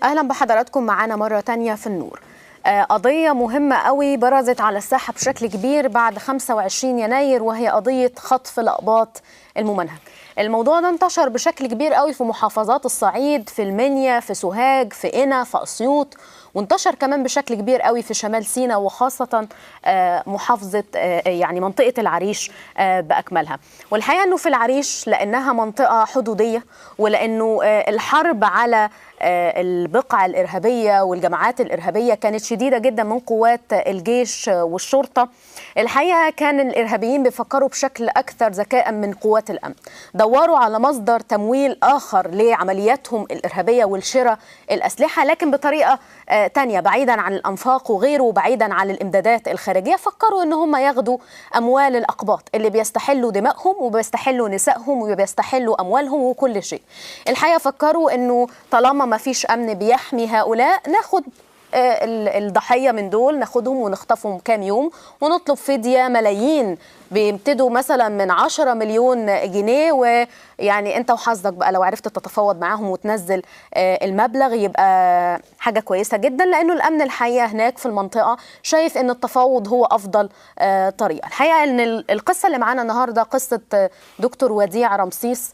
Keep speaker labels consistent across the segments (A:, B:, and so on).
A: أهلا بحضراتكم معانا مرة تانية في النور. قضية مهمة قوي برزت على الساحة بشكل كبير بعد 25 يناير، وهي قضية خطف الأقباط الممنهج. الموضوع ده انتشر بشكل كبير قوي في محافظات الصعيد، في المنيا، في سوهاج، في قنا، في أسيوط، وانتشر كمان بشكل كبير قوي في شمال سيناء، وخاصة محافظة يعني منطقة العريش بأكملها. والحقيقة أنه في العريش لأنها منطقة حدودية، ولأنه الحرب على البقع الإرهابية والجماعات الإرهابية كانت شديدة جدا من قوات الجيش والشرطة. الحقيقة كان الإرهابيين بيفكروا بشكل أكثر ذكاء من قوات الأمن، دوروا على مصدر تمويل آخر لعملياتهم الإرهابية والشراء الأسلحة، لكن بطريقة تانية بعيدا عن الأنفاق وغيره، وبعيدا عن الإمدادات الخارجية. فكروا إن هم ياخدوا أموال الأقباط اللي بيستحلوا دمائهم وبيستحلوا نسائهم وبيستحلوا أموالهم وكل شيء. الحقيقة فكروا إنه طالما ما فيش أمن بيحمي هؤلاء، ناخد الضحية من دول، ناخدهم ونخطفهم كام يوم ونطلب فدية ملايين، بيمتدوا مثلا من 10 مليون جنيه. ويعني انت وحظك بقى لو عرفت تتفاوض معاهم وتنزل المبلغ يبقى حاجة كويسة جدا، لأنه الأمن الحقيقة هناك في المنطقة شايف ان التفاوض هو أفضل طريقة. الحقيقة ان القصة اللي معانا النهاردة قصة دكتور وديع رمسيس،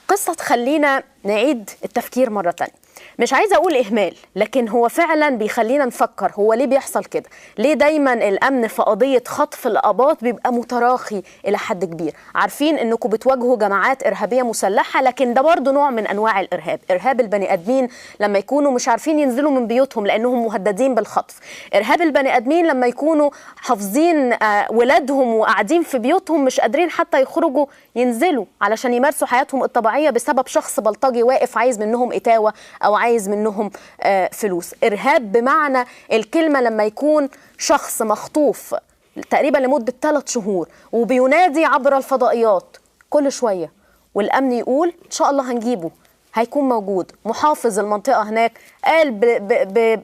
A: قصة تخلينا نعيد التفكير مرة تانية. مش عايزة أقول إهمال، لكن هو فعلا بيخلينا نفكر هو ليه بيحصل كده؟ ليه دايما الأمن في قضية خطف الأقباط بيبقى متراخي إلى حد كبير؟ عارفين إنكم بتواجهوا جماعات إرهابية مسلحة، لكن ده برضو نوع من أنواع الإرهاب، إرهاب البني آدمين لما يكونوا مش عارفين ينزلوا من بيوتهم لأنهم مهددين بالخطف، إرهاب البني آدمين لما يكونوا حافظين ولادهم وقاعدين في بيوتهم مش قادرين حتى يخرجوا ينزلوا علشان يمارسوا حياتهم الطبيعية بسبب شخص بلطجي واقف عايز منهم إتاوة أو عايز منهم فلوس. إرهاب بمعنى الكلمة لما يكون شخص مخطوف تقريبا لمدة 3 شهور وبينادي عبر الفضائيات كل شوية، والأمن يقول إن شاء الله هنجيبه، هيكون موجود. محافظ المنطقة هناك قال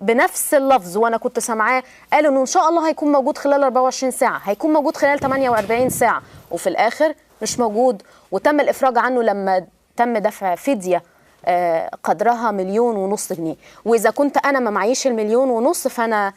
A: بنفس اللفظ وأنا كنت سامعاه، قال إنه إن شاء الله هيكون موجود خلال 24 ساعة، هيكون موجود خلال 48 ساعة، وفي الآخر مش موجود. وتم الإفراج عنه لما تم دفع فدية قدرها 1.5 مليون جنيه. وإذا كنت أنا ما معيش 1.5 مليون فأنا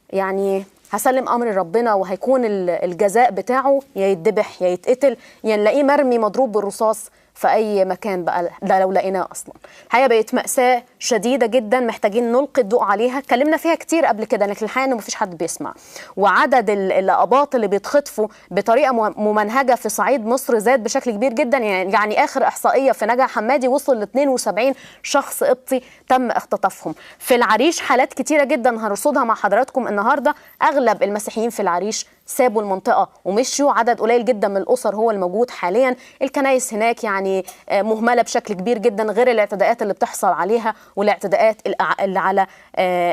A: يعني هسلم أمر ربنا، وهيكون الجزاء بتاعه يا يتذبح يا يتقتل يا نلاقيه مرمي مضروب بالرصاص في أي مكان بقى، ده لو لقيناه أصلا. الحقيقة بقت مأساة شديدة جدا محتاجين نلقي الضوء عليها، اتكلمنا فيها كتير قبل كده، لكن الحقيقة إنه مفيش حد بيسمع. وعدد الأقباط اللي بيتخطفوا بطريقة ممنهجة في صعيد مصر زاد بشكل كبير جدا. يعني آخر إحصائية في نجع حمادي وصل ل 72 شخص قبطي تم اختطافهم. في العريش حالات كتيرة جدا هنرصدها مع حضراتكم النهاردة. أغلب المسيحيين في العريش سابوا المنطقة ومشوا، عدد قليل جدا من الأسر هو الموجود حاليا. الكنائس هناك يعني مهملة بشكل كبير جدا، غير الاعتداءات اللي بتحصل عليها والاعتداءات اللي على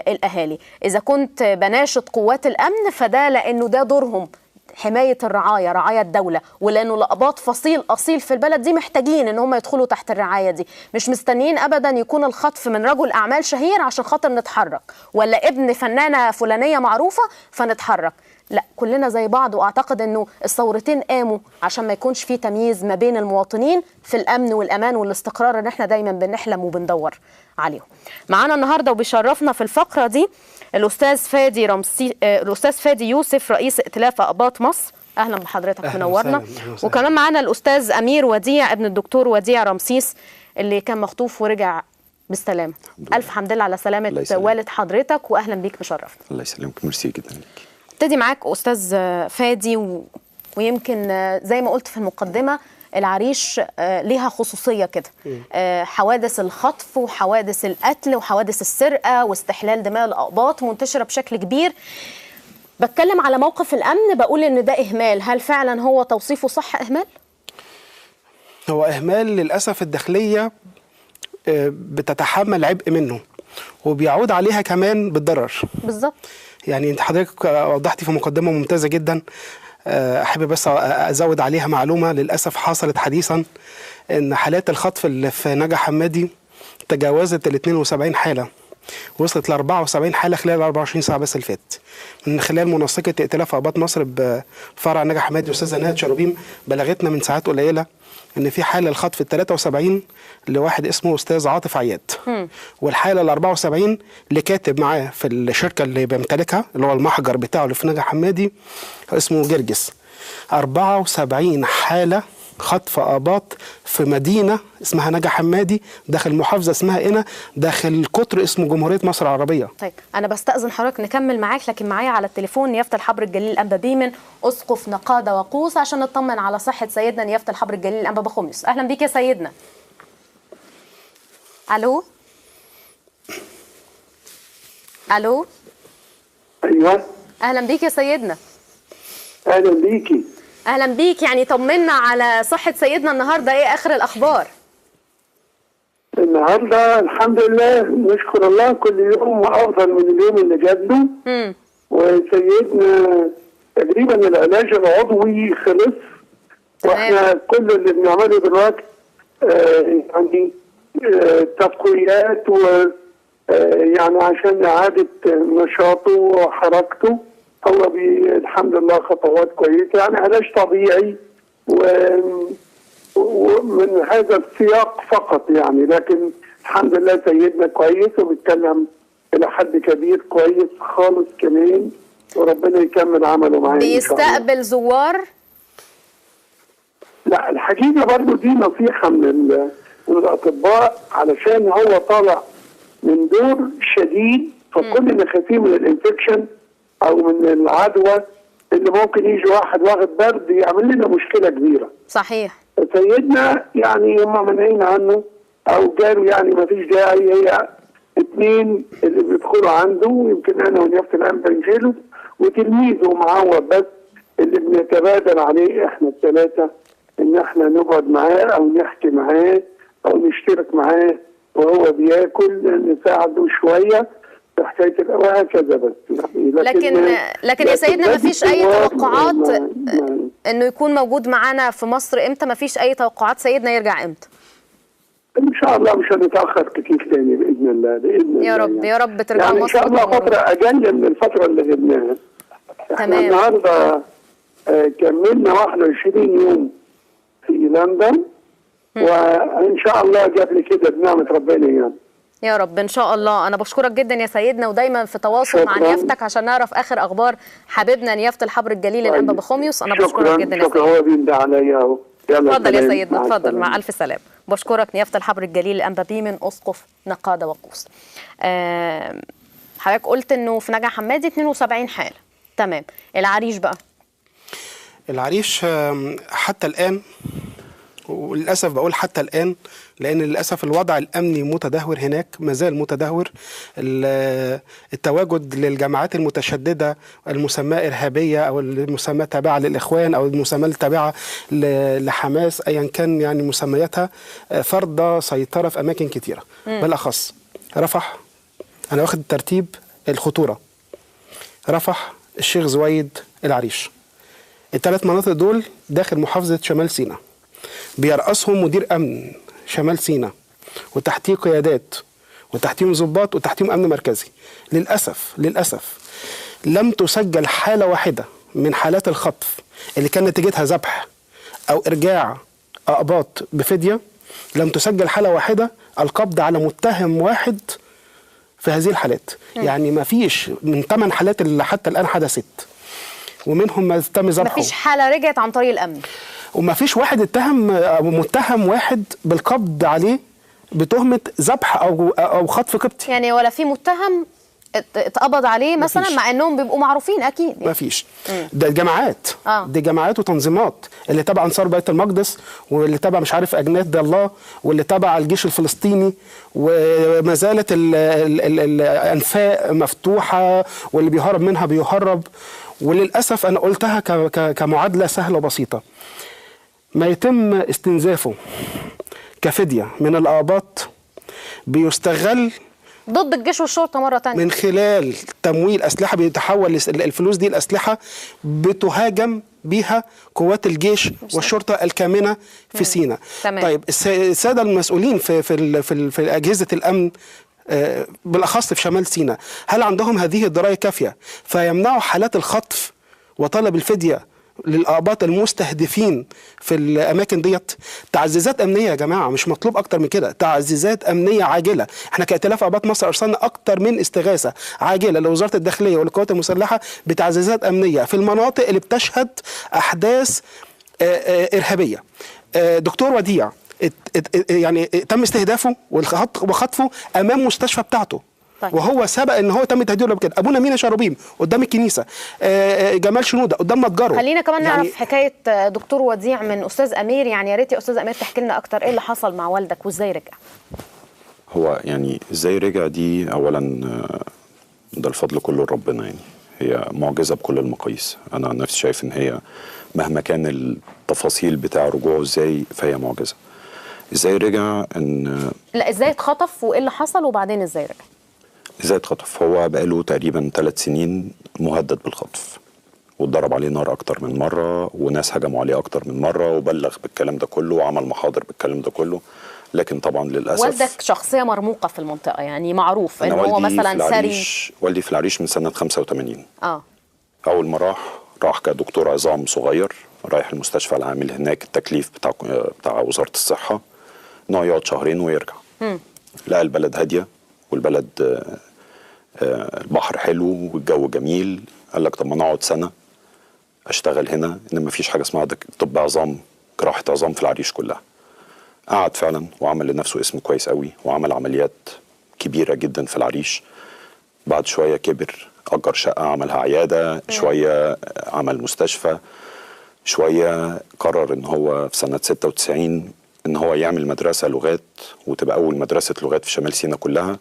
A: الأهالي. إذا كنت بناشد قوات الأمن فده لأنه ده دورهم، حماية الرعاية، رعاية الدولة، ولأنه الأقباط فصيل أصيل في البلد دي محتاجين إن هم يدخلوا تحت الرعاية دي. مش مستنيين أبدا يكون الخطف من رجل أعمال شهير عشان خاطر نتحرك، ولا ابن فنانة فلانية معروفة فنتحرك. لا، كلنا زي بعض. واعتقد انه الثورتين قاموا عشان ما يكونش في تمييز ما بين المواطنين في الامن والامان والاستقرار اللي احنا دايما بنحلم وبندور عليهم. معانا النهارده وبيشرفنا في الفقره دي الاستاذ فادي يوسف، رئيس ائتلاف اقباط مصر. اهلا بحضرتك، منورنا. وكمان معانا الاستاذ امير وديع ابن الدكتور وديع رمسيس اللي كان مخطوف ورجع بالسلامه. الف حمد لله على سلامه والد حضرتك، واهلا بيك، مشرفنا.
B: الله يسلمك، ميرسي جدا ليك.
A: ابتدي معاك أستاذ فادي، ويمكن زي ما قلت في المقدمة العريش ليها خصوصية كده، حوادث الخطف وحوادث القتل وحوادث السرقة واستحلال دماء الأقباط منتشرة بشكل كبير. بتكلم على موقف الأمن، بقول إن ده إهمال. هل فعلا هو توصيفه صح إهمال؟
C: هو إهمال للأسف. الداخلية بتتحمل عبء منه وبيعود عليها كمان بالضرر.
A: بالظبط.
C: يعني انت حضرتك وضحتي في مقدمة ممتازة جدا، احب بس ازود عليها معلومة. للأسف حصلت حديثا ان حالات الخطف اللي في نجع حمادي تجاوزت ال 72 حالة، وصلت ل 74 حاله خلال 24 ساعه بس اللي فاتت. من خلال منسقه ائتلاف اقباط مصر بفرع نجا حمادي استاذه نهاد شروبيم بلغتنا من ساعات قليله ان في حاله الخطف ال 73 لواحد اسمه استاذ عاطف عياد، والحاله ال 74 لكاتب معاه في الشركه اللي بيمتلكها اللي هو المحجر بتاعه اللي في نجا حمادي اسمه جرجس. 74 حاله خطف آباط في مدينة اسمها نجا حمادي داخل محافظة اسمها قنا داخل قطر اسمه جمهورية مصر العربية.
A: طيب أنا بستأذن حضرتك نكمل معاك، لكن معايا على التليفون نيافة الحبر الجليل الأنبا بيمن أسقف نقادة وقوس عشان نطمن على صحة سيدنا نيافة الحبر الجليل الأنبا بخوميوس. أهلا بيك يا سيدنا. ألو ألو.
B: ايوه
A: أهلا بيك يا سيدنا.
B: اهلا بيكي.
A: أهلا بيك، يعني طمنا على صحة سيدنا النهاردة، إيه آخر الأخبار؟
B: النهارده الحمد لله نشكر الله كل يوم افضل من اليوم اللي قبله. وسيدنا تقريبا العلاج العضوي خلص، واحنا كل اللي بنعمله دلوقتي يعني تقويات و يعني عشان اعاده نشاطه وحركته. هو الحمد لله خطوات كويسه، يعني علاج طبيعي ومن هذا السياق فقط يعني، لكن الحمد لله سيدنا كويس وبيتكلم الى حد كبير كويس خالص كمان، وربنا يكمل عمله معانا.
A: بيستقبل زوار؟
B: لا الحقيقه برضه دي نصيحه من الاطباء، علشان هو طالع من دور شديد، فكل اللي خايفين من الانفكشن او من العدوى اللي ممكن يجي واحد واخد برد يعمل لنا مشكله كبيره.
A: صحيح.
B: سيدنا يعني هم منعين عنه او قالوا يعني ما فيش داعي، هي 2 اللي بيدخلوا عنده، يمكن انا ونيافه الانبا نجيله وتلميذه معاه بس اللي بنتبادل عليه احنا ال3 ان احنا نقعد معاه او نحكي معاه او نشترك معاه وهو بياكل، نساعده شويه في حكايه وهكذا بس يعني.
A: لكن يا سيدنا ما فيش اي توقعات انه يكون موجود معانا في مصر امتى؟ ما فيش اي توقعات سيدنا يرجع امتى؟
B: ان شاء الله مش هنتاخر كتير تاني باذن الله.
A: يا رب
B: يعني.
A: يا رب ترجع
B: يعني
A: مصر
B: ان شاء الله فتره اقل من الفتره اللي غبناها.
A: تمام.
B: النهارده كملنا 21 يوم في لندن، وان شاء الله قبل كده بنعمه ربنا يعني.
A: يا رب ان شاء الله. انا بشكرك جدا يا سيدنا، ودايما في تواصل مع نيافتك عشان نعرف اخر اخبار حبيبنا نيافه الحبر الجليل الانبا بخوميوس. انا بشكرك جدا يا سيدنا.
B: هو بيندى عليا اهو.
A: اتفضل يا سيدنا، اتفضل مع الف سلامه. بشكرك نيافه الحبر الجليل الانبا بيمن اسقف نقاده وقوس. حضرتك قلت انه في نجا حمادي 72 حاله. تمام. العريش بقى؟
C: العريش حتى الان، وللاسف بقول حتى الان لان للاسف الوضع الامني متدهور هناك، ما زال متدهور. التواجد للجماعات المتشدده المسماه ارهابيه او المسماه تابعه للاخوان او المسماه التابعه لحماس ايا كان يعني مسمياتها، فرض سيطره في اماكن كثيره. بالاخص رفح، انا واخد ترتيب الخطوره: رفح، الشيخ زويد، العريش. ال3 مناطق دول داخل محافظه شمال سيناء، بيرأسهم مدير امن شمال سيناء وتحتيه قيادات وتحتيهم ضباط وتحتيهم امن مركزي. للاسف لم تسجل حاله واحده من حالات الخطف اللي كان نتيجتها ذبح او ارجاع اقباط بفديه، لم تسجل حاله واحده القبض على متهم واحد في هذه الحالات. يعني ما فيش من 8 حالات اللي حتى الان حدثت ومنهم ما تم ذبحه،
A: ما فيش حاله رجعت عن طريق الامن،
C: وما فيش واحد اتهم او متهم واحد بالقبض عليه بتهمه ذبح او خطف قبطي.
A: يعني ولا في متهم اتقبض عليه مثلا، مع انهم بيبقوا معروفين اكيد يعني.
C: ما فيش. ده جماعات دي جماعات وتنظيمات اللي تبع انصار بيت المقدس، واللي تبع مش عارف اجناد الله، واللي تبع الجيش الفلسطيني، وما زالت الانفاق مفتوحه واللي بيهرب منها بيهرب. وللاسف انا قلتها كمعادله سهله وبسيطه: ما يتم استنزافه كفديه من الآباط بيستغل
A: ضد الجيش والشرطه مره ثانيه
C: من خلال تمويل اسلحه، بيتحول الفلوس دي الاسلحه بتهاجم بيها قوات الجيش والشرطه الكامنه في سيناء. طيب الساده المسؤولين في اجهزه الامن بالاخص في شمال سيناء، هل عندهم هذه الدرايه كافيه فيمنعوا حالات الخطف وطلب الفديه للآباط المستهدفين في الأماكن ديت؟ تعزيزات أمنية يا جماعة، مش مطلوب أكتر من كده، تعزيزات أمنية عاجلة. احنا كائتلاف آباط مصر أرسلنا أكتر من استغاثة عاجلة لوزارة الداخلية والقوات المسلحة بتعزيزات أمنية في المناطق اللي بتشهد أحداث إرهابية. دكتور وديع يعني تم استهدافه وخطفه أمام مستشفى بتاعته. طيب. وهو سبق ان هو تم تهديده بكده. ابونا مينا شاروبيم قدام الكنيسه، جمال شنوده قدام متجره.
A: خلينا كمان نعرف حكايه دكتور وديع من استاذ امير، يعني يا ريت يا استاذ امير تحكي لنا اكتر ايه اللي حصل مع والدك وازاي رجع.
D: هو يعني ازاي رجع دي اولا ده الفضل كله لربنا، يعني هي معجزه بكل المقاييس. انا عن نفسي شايف ان هي مهما كان التفاصيل بتاع رجوعه ازاي فهي معجزه. ازاي رجع ان
A: لا ازاي اتخطف وايه اللي حصل وبعدين ازاي رجع؟
D: ازاي اتخطف؟ هو بقاله تقريبا 3 سنين مهدد بالخطف، واتضرب عليه نار اكتر من مره، وناس هجموا عليه اكتر من مره، وبلغ بالكلام ده كله وعمل محاضر بالكلام ده كله. لكن طبعا للاسف
A: والدك شخصيه مرموقه في المنطقه، يعني معروف ان هو مثلا ثري.
D: والدي في العريش من سنه 85. اول ما راح كدكتور عظام صغير، رايح المستشفى العامل هناك، التكليف بتاع وزاره الصحه ان هو يقعد 2 شهر ويرجع. لقى البلد هاديه والبلد البحر حلو والجو جميل. قال لك طب ما نقعد سنه اشتغل هنا، ان ما فيش حاجه اسمها طب عظام، جراحه عظام في العريش كلها. قعد فعلا وعمل لنفسه اسم كويس قوي، وعمل عمليات كبيره جدا في العريش. بعد شويه كبر، اجر شقه عملها عياده، شويه عمل مستشفى، شويه قرر ان هو في سنه 96 ان هو يعمل مدرسه لغات، وتبقى اول مدرسه لغات في شمال سيناء كلها،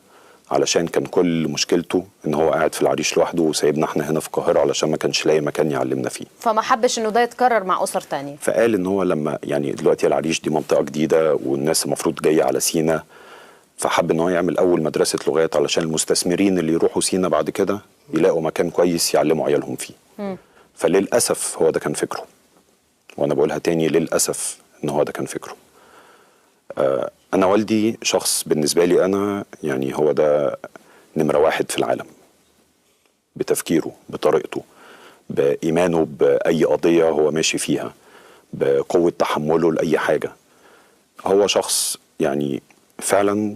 D: علشان كان كل مشكلته ان هو قاعد في العريش لوحده وسايبنا احنا هنا في القاهره علشان ما كانش لاقي مكان يعلمنا فيه.
A: فما حبش انه ده يتكرر مع اسر تانية.
D: فقال ان هو لما يعني دلوقتي العريش دي منطقه جديده والناس المفروض جايه على سينا، فحب ان هو يعمل اول مدرسه لغات علشان المستثمرين اللي يروحوا سينا بعد كده يلاقوا مكان كويس يعلموا عيالهم فيه. فللاسف هو ده كان فكره، وانا بقولها تاني للاسف ان هو ده كان فكره. أنا والدي شخص بالنسبة لي أنا يعني هو ده نمرة 1 في العالم، بتفكيره، بطريقته، بإيمانه بأي قضية هو ماشي فيها، بقوة تحمله لأي حاجة. هو شخص يعني فعلا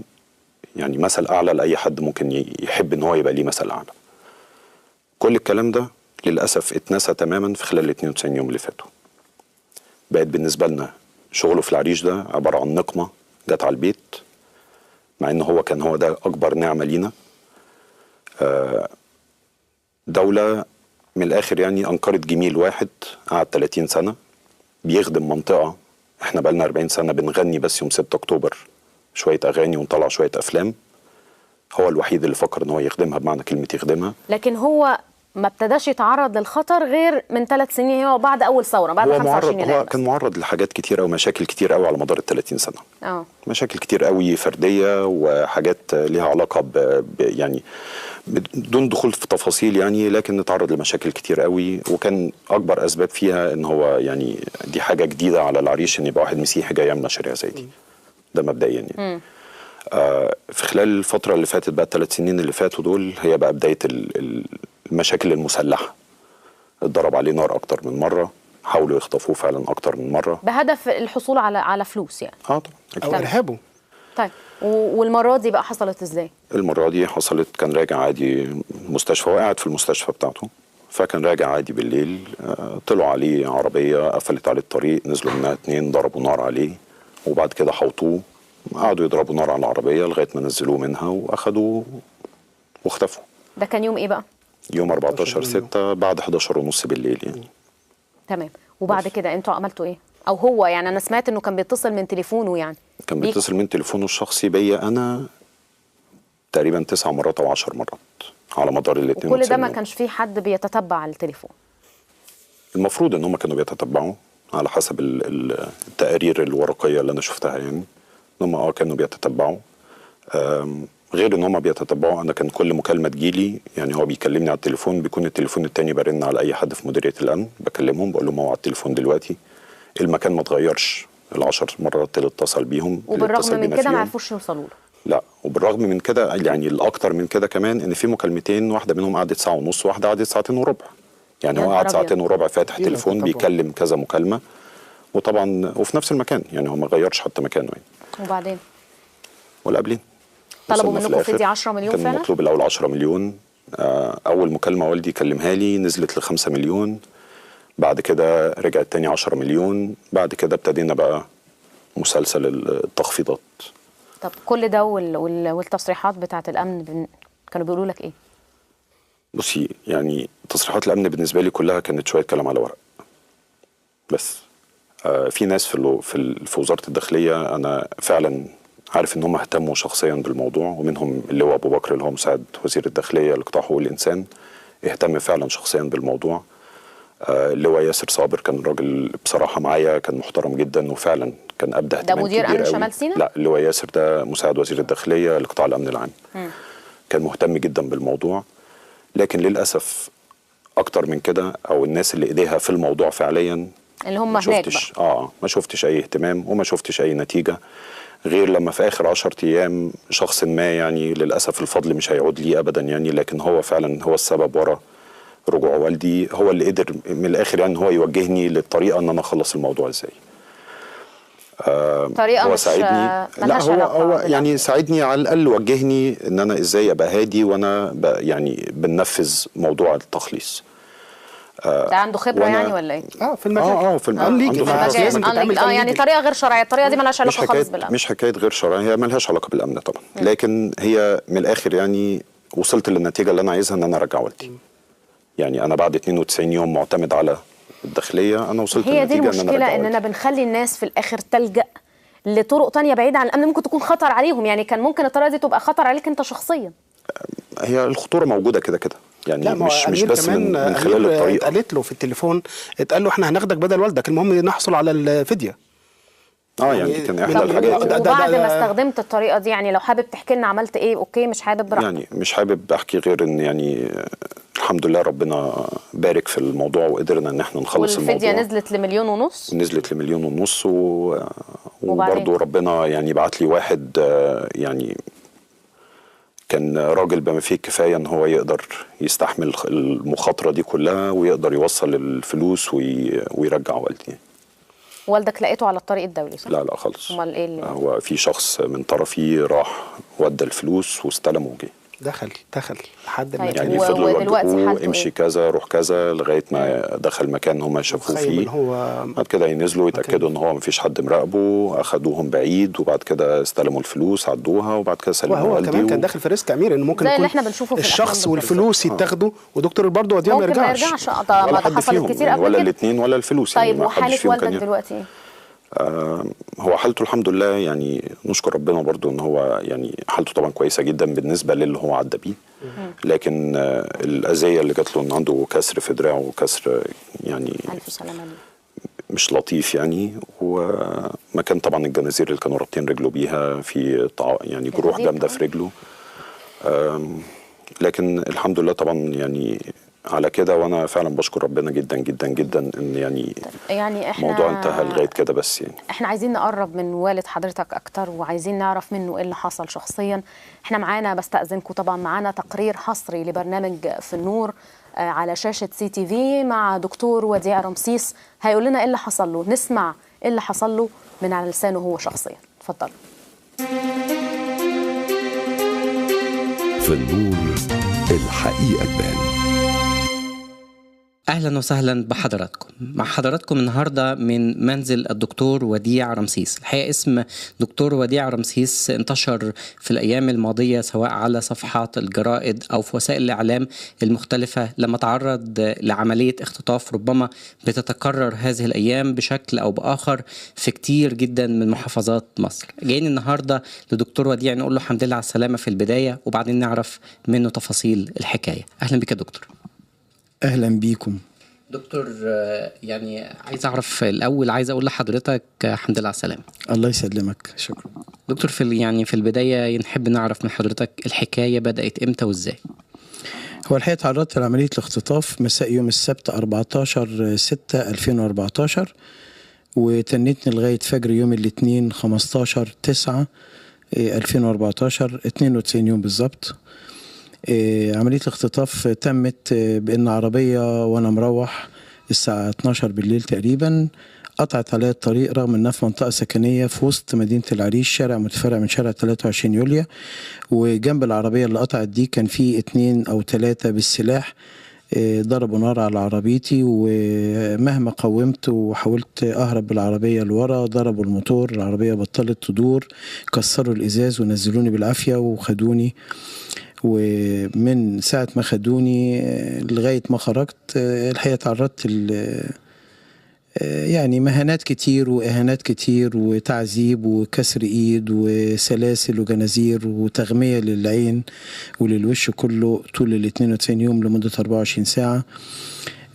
D: يعني مثل أعلى لأي حد ممكن يحب إن هو يبقى ليه مثل أعلى. كل الكلام ده للأسف اتنسى تماما في خلال 92 يوم اللي فاتوا. بقت بالنسبة لنا شغله في العريش ده عبارة عن نقمة جت على البيت، مع ان هو كان هو ده اكبر نعمة لينا. دولة من الاخر يعني انكرت جميل واحد قعد 30 سنة بيخدم منطقة احنا بقالنا 40 سنة بنغني بس يوم 6 اكتوبر شوية اغاني ونطلع شوية افلام. هو الوحيد اللي فكر ان هو يخدمها بمعنى كلمة يخدمها.
A: لكن هو ما ابتداش يتعرض للخطر غير من 3 سنين، هو بعد اول ثوره بعد 25 يناير.
D: هو كان معرض لحاجات كتير قوي، مشاكل كتير قوي على مدار ال 30 سنه. مشاكل كتير قوي فرديه وحاجات ليها علاقه يعني بدون دخول في تفاصيل يعني، لكن اتعرض لمشاكل كتير قوي، وكان اكبر اسباب فيها ان هو يعني دي حاجه جديده على العريش ان يبقى واحد مسيحي جاي يعمل مشاريع زي دي. ده مبدئيا يعني. في خلال الفتره اللي فاتت بقى 3 سنين اللي فاتوا دول هي بقى بدايه المشاكل المسلحة. اتضرب عليه نار أكتر من مرة، حاولوا يخطفوه فعلا أكتر من مرة
A: بهدف الحصول على فلوس يعني.
D: طبعا
C: أو إرهابه.
A: طيب والمرة دي بقى حصلت إزاي؟
D: المرة دي حصلت كان راجع عادي مستشفى، وقاعد في المستشفى بتاعته، فكان راجع عادي بالليل. طلعوا عليه عربية قفلت عليه الطريق، نزلوا منها 2 ضربوا نار عليه، وبعد كده حوطوه، قعدوا يضربوا نار على العربية لغاية ما نزلوه منها وأخدوه واختفوا.
A: ده كان يوم إيه بقى؟
D: يوم 14/6 بعد 11:30 بالليل يعني.
A: تمام. وبعد كده انتوا عملتوا ايه؟ او هو يعني انا سمعت انه كان بيتصل من تليفونه، يعني
D: كان بيتصل من تليفونه الشخصي بيا انا تقريبا 9 مرات او 10 مرات على مدار ال 92
A: وكل ده ما كانش فيه حد بيتتبع التليفون؟
D: المفروض ان هم كانوا بيتتبعوا على حسب التقارير الورقيه اللي انا شفتها، يعني ان هم كانوا بيتتبعوا. غير ان هم بيتتبعوا، انا كان كل مكالمه تجيلي يعني هو بيكلمني على التليفون، بيكون التليفون التاني برن على اي حد في مديريه الامن، بكلمهم بقول لهم هو على التليفون دلوقتي. المكان ما اتغيرش، ال10 مرات اللي اتصل بيهم
A: وبالرغم من كده ما عرفوش يوصلوا له.
D: لا، وبالرغم من كده يعني الاكتر من كده كمان ان في مكالمتين واحده منهم قعدت ساعه ونص وواحده قعدت ساعتين وربع. يعني
A: يا
D: هو
A: نهار
D: قعد
A: أبيض.
D: ساعتين وربع فاتح
C: إيه ده؟
D: تليفون
C: طبعا.
D: بيكلم كذا مكالمه، وطبعا وفي نفس المكان، يعني هو ما غيرش حتى مكانه يعني.
A: وبعدين
D: ولا قبلين
A: طلبوا
D: وصلنا في
A: منكم
D: الآخر
A: فدية 10 مليون
D: كان
A: فعلا؟
D: مطلوب الاول 10 مليون. اول مكالمه والدي كلمها لي نزلت ل 5 مليون، بعد كده رجعت تاني 10 مليون، بعد كده ابتدينا بقى مسلسل التخفيضات.
A: طب كل ده والتصريحات بتاعت الامن كانوا بيقولوا لك ايه؟
D: بصي، يعني تصريحات الامن بالنسبه لي كلها كانت شويه كلام على ورق بس. في ناس في وزاره الداخليه انا فعلا عارف ان هم اهتموا شخصيا بالموضوع، ومنهم اللواء ابو بكر اللي هو مساعد وزير الداخليه لقطاع حقوق الانسان، اهتم فعلا شخصيا بالموضوع. اللواء ياسر صابر كان راجل بصراحه معايا، كان محترم جدا وفعلا كان ابدى اهتمام
A: ده مدير
D: كبير
A: امن
D: قوي.
A: شمال سيناء؟
D: لا، اللواء ياسر ده مساعد وزير الداخليه لقطاع الامن العام. كان مهتم جدا بالموضوع، لكن للاسف اكتر من كده او الناس اللي ايديها في الموضوع فعليا
A: اللي هم
D: ما
A: هناك
D: شفتش
A: بقى.
D: ما شفتش اي اهتمام وما شفتش اي نتيجه، غير لما في اخر 10 ايام شخص ما، يعني للاسف الفضل مش هيعود لي ابدا يعني، لكن هو فعلا هو السبب ورا رجوع والدي، هو اللي قدر من الاخر يعني هو يوجهني للطريقه ان انا اخلص الموضوع ازاي.
A: طريقه
D: هو
A: مش
D: ساعدني. لا،
A: ملهاش علاقة
D: هو
A: بالأمن.
D: يعني ساعدني على الاقل، وجهني ان انا ازاي ابقى هادي وانا يعني بننفذ موضوع التخليص.
A: ده عنده خبره يعني ولا ايه؟
C: في المجال.
D: في المجال.
C: ليجي
D: عنده
C: بقى،
D: خبرة.
C: لازم تتعمل كان
A: يعني
C: ليجي.
A: طريقه غير شرعيه، الطريقه دي مالهاش علاقه خالص بالامن.
D: مش حكايه غير شرعيه، هي مالهاش علاقه بالامن طبعا، لكن هي من الاخر يعني وصلت للنتيجه اللي انا عايزها، ان انا ارجع والدي. يعني انا بعد 92 يوم معتمد على الداخليه، انا وصلت
A: هي دي
D: للنتيجه ان انا
A: المشكله،
D: ارجع
A: اننا
D: والدي.
A: بنخلي الناس في الاخر تلجأ لطرق تانية بعيده عن الامن، ممكن تكون خطر عليهم. يعني كان ممكن الطريقه دي تبقى خطر عليك انت شخصيا.
D: هي الخطوره موجوده كده كده يعني،
C: لا، ما هو
D: مش بس من خلال
C: أمير
D: الطريقه.
C: اتقالت له في التليفون، اتقال له احنا هناخدك بدل والدك، المهم نحصل على الفديه.
D: يعني دي كان احدى
A: طب
D: الحاجات.
A: وبعد ما استخدمت الطريقه دي، يعني لو حابب تحكي لنا عملت ايه؟ اوكي، مش حابب براحتك.
D: يعني مش حابب احكي غير ان يعني الحمد لله ربنا بارك في الموضوع وقدرنا ان احنا نخلص الموضوع.
A: والفديه نزلت ل1.5 مليون.
D: نزلت ل1.5 مليون وبرضه ربنا يعني بعت لي واحد يعني كان راجل بما فيه الكفايه ان هو يقدر يستحمل المخاطره دي كلها ويقدر يوصل الفلوس ويرجع والدي.
A: والدك لقيته على الطريق الدولي صح؟
D: لا خالص.
A: امال ايه اللي
D: هو في شخص من طرفي راح ودى الفلوس واستلم وجه.
C: دخل لحد
A: طيب.
D: يعني فضلوا
A: ودلوقتي
D: يوجهوه
A: حالته
D: امشي
A: إيه؟
D: كذا روح كذا لغايه ما دخل مكان هم شافوه فيه. بعد كده ينزلوا يتاكدوا ان هو مفيش حد مراقبه، اخدوهم بعيد وبعد كده استلموا الفلوس عدوها وبعد كده سلموا
C: وهو
D: والدي.
C: كمان كان داخل في ريسك امير، انه ممكن
A: زي
C: يكون
A: اللي احنا بنشوفه في
C: الشخص
A: الأفلام
C: والفلوس يتاخدوا ودكتور برضه وديه ما
A: ممكن ما
C: يرجعش.
A: يرجعش.
D: ولا
A: ده
D: حد
A: حصلت
D: فيهم
A: كتير
D: يعني،
A: قبل
D: ولا
A: كده.
D: الاثنين ولا الفلوس.
A: طيب
D: يعني ما
A: وحاله
D: حدش فيهم
A: والدك
D: كان
A: دلوقتي ايه؟
D: هو حالته الحمد لله يعني نشكر ربنا برضو ان هو يعني حالته طبعا كويسه جدا بالنسبه للي هو عدى بيه، لكن الاذيه اللي جات له ان عنده كسر في دراعه وكسر يعني
A: الف سلامه ليه.
D: مش لطيف يعني، ومكان طبعا الجنازير اللي كانوا رابطين رجله بيها في يعني جروح جامده في رجله. لكن الحمد لله طبعا يعني على كده، وانا فعلا بشكر ربنا جدا جدا جدا ان يعني
A: احنا
D: الموضوع انتهى لغايه كده. بس يعني
A: احنا عايزين نقرب من والد حضرتك اكتر، وعايزين نعرف منه ايه اللي حصل شخصيا. احنا معانا، بستأذنكم طبعا، معانا تقرير حصري لبرنامج في النور على شاشة CTV مع دكتور وديع رمسيس، هيقول لنا ايه اللي حصل له. نسمع ايه اللي حصل له من على لسانه هو شخصيا. اتفضل.
E: في النور الحقيقة تبان.
F: أهلا وسهلا بحضراتكم. مع حضراتكم النهاردة من منزل الدكتور وديع رمسيس. الحقيقة اسم دكتور وديع رمسيس انتشر في الأيام الماضية سواء على صفحات الجرائد أو في وسائل الإعلام المختلفة لما تعرض لعملية اختطاف ربما بتتكرر هذه الأيام بشكل أو بآخر في كتير جدا من محافظات مصر. جايين النهاردة لدكتور وديع نقول له الحمد لله على السلامة في البداية، وبعدين نعرف منه تفاصيل الحكاية. أهلا بك يا دكتور.
G: أهلا بيكم
F: دكتور. يعني عايز أعرف الأول، عايز أقول لحضرتك الحمد لله على السلامة.
G: الله يسلمك، شكرا
F: دكتور. في البداية نحب نعرف من حضرتك الحكاية بدأت إمتى وإزاي؟
G: هو الحقيقة تعرضت لعملية الاختطاف مساء يوم السبت 14/6/2014، وتنتني لغاية فجر يوم الاثنين 15/9 2014 92 يوم بالظبط. عملية الاختطاف تمت بأن عربية وأنا مروح الساعة 12 بالليل تقريبا قطعت عليا الطريق، رغم انها في منطقة سكنية في وسط مدينة العريش، شارع متفرع من شارع 23 يوليو، وجنب العربية اللي قطعت دي كان في 2 أو 3 بالسلاح ضربوا نار على عربيتي، ومهما قومت وحاولت أهرب بالعربية لورا ضربوا الموتور، العربية بطلت تدور، كسروا الإزاز ونزلوني بالعافية وخدوني. ومن ساعة ما خدوني لغاية ما خرجت الحقيقة تعرضت يعني مهانات كتير وإهانات كتير وتعذيب وكسر إيد وسلاسل وجنازير وتغمية للعين وللوش كله طول ال 92 يوم لمدة 24 ساعة.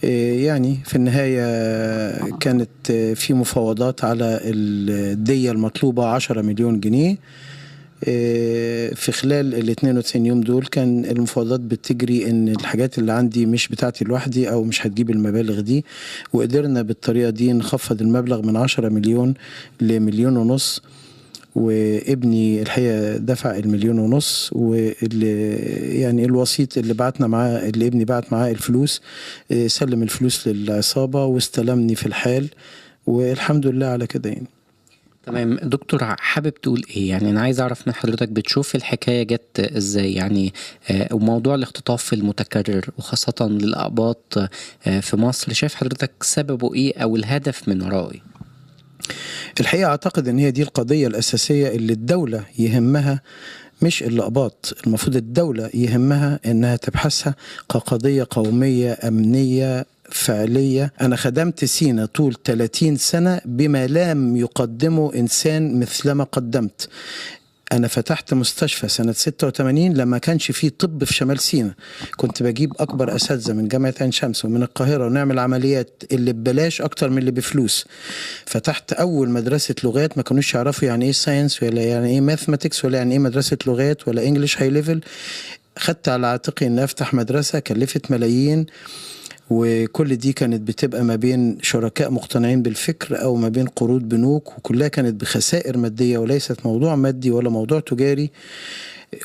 G: يعني في النهاية كانت في مفاوضات على الدية المطلوبة 10 مليون جنيه. في خلال ال 92 يوم دول كان المفاوضات بتجري ان الحاجات اللي عندي مش بتاعتي لوحدي او مش هتجيب المبالغ دي، وقدرنا بالطريقة دي نخفض المبلغ من 10 مليون ل1.5 مليون، وابني الحقيقة دفع 1.5 مليون، واللي يعني الوسيط اللي بعتنا معاه اللي ابني بعت معاه الفلوس سلم الفلوس للعصابة واستلمني في الحال، والحمد لله على كده يعني.
F: تمام دكتور، حابب تقول ايه؟ يعني انا عايز اعرف من حضرتك بتشوف الحكايه جت ازاي يعني، وموضوع الاختطاف المتكرر وخاصه للاقباط في مصر، شايف حضرتك سببه ايه او الهدف من ورائه ايه؟
G: الحقيقه اعتقد ان هي دي القضيه الاساسيه اللي الدوله يهمها، مش الأقباط. المفروض الدولة يهمها انها تبحثها كقضيه قوميه امنيه فعلية. أنا خدمت سينا طول 30 سنة بما لم يقدمه إنسان مثلما قدمت. أنا فتحت مستشفى سنة 86 لما كانش فيه طب في شمال سينا، كنت بجيب أكبر أساتذة من جامعة عين شمس ومن القاهرة ونعمل عمليات اللي ببلاش أكتر من اللي بفلوس. فتحت أول مدرسة لغات، ما كانوش يعرفوا يعني إيه ساينس ولا يعني إيه ماثماتكس ولا يعني إيه مدرسة لغات ولا إنجليش هاي ليفل. خدت على عاتقي إن أفتح مدرسة كلفت ملايين، وكل دي كانت بتبقى ما بين شركاء مقتنعين بالفكر أو ما بين قروض بنوك، وكلها كانت بخسائر مادية وليست موضوع مادي ولا موضوع تجاري.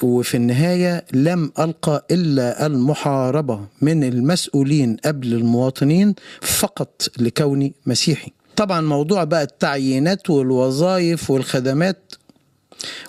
G: وفي النهاية لم ألقى إلا المحاربة من المسؤولين قبل المواطنين فقط لكوني مسيحي. طبعا موضوع بقى التعيينات والوظائف والخدمات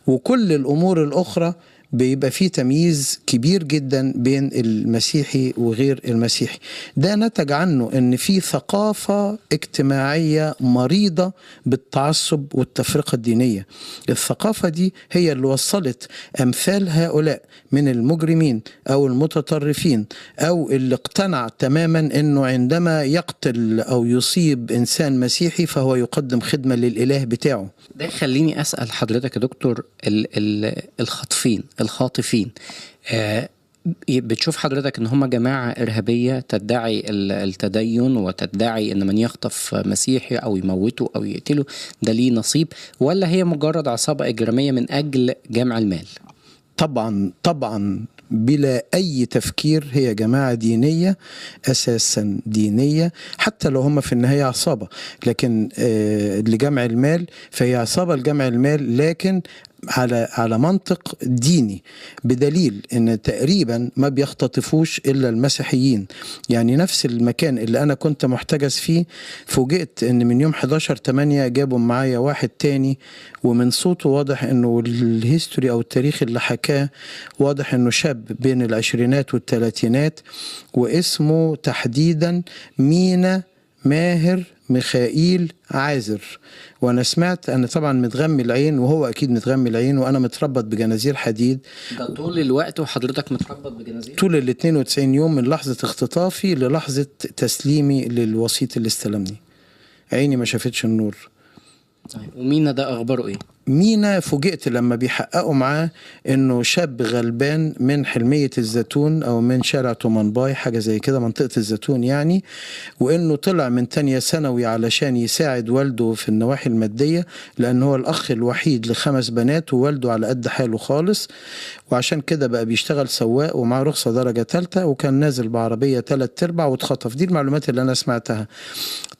G: وكل الأمور الأخرى بيبقى فيه تمييز كبير جدا بين المسيحي وغير المسيحي. ده نتج عنه ان في ثقافة اجتماعية مريضة بالتعصب والتفرقة الدينية. الثقافة دي هي اللي وصلت امثال هؤلاء من المجرمين او المتطرفين او اللي اقتنع تماما انه عندما يقتل او يصيب انسان مسيحي فهو يقدم خدمة للاله بتاعه.
F: ده خليني اسأل حضرتك يا دكتور، الخاطفين بتشوف حضرتك ان هم جماعة ارهابية تدعي التدين وتدعي ان من يخطف مسيحي او يموته او يقتله ده ليه نصيب، ولا هي مجرد عصابة اجرامية من اجل جمع المال؟ طبعا بلا أي تفكير هي جماعة دينية، أساسا دينية، حتى لو هم في النهاية عصابة، لكن لجمع المال فهي عصابة لجمع المال، لكن على منطق ديني، بدليل ان تقريبا ما بيختطفوش الا المسيحيين. يعني نفس المكان اللي انا كنت محتجز فيه فوجئت ان من يوم 11/8 جابوا معايا واحد تاني، ومن صوته واضح انه الهيستوري او التاريخ اللي حكاه واضح انه شاب بين العشرينات والثلاثينات، واسمه تحديدا مينا ماهر ميخائيل عازر. وانا سمعت انا طبعا متغمي العين وهو اكيد متغمي العين، وانا متربط بجنازير حديد. ده طول الوقت وحضرتك متربط بجنازير؟
G: طول ال 92 يوم من لحظة اختطافي للحظة تسليمي للوسيط اللي استلمني، عيني ما شافتش النور.
F: ومينا ده اخباره ايه؟
G: مينا فوجئت لما بيحققوا معاه انه شاب غلبان من حلمية الزيتون او من شارع طومنباي حاجة زي كده، منطقة الزيتون يعني، وانه طلع من تانية ثانوي علشان يساعد والده في النواحي المادية، لان هو الاخ الوحيد ل5 بنات ووالده على قد حاله خالص، وعشان كده بقى بيشتغل سواق ومعاه رخصة درجة 3، وكان نازل بعربية 3/4 واتخطف. دي المعلومات اللي انا سمعتها.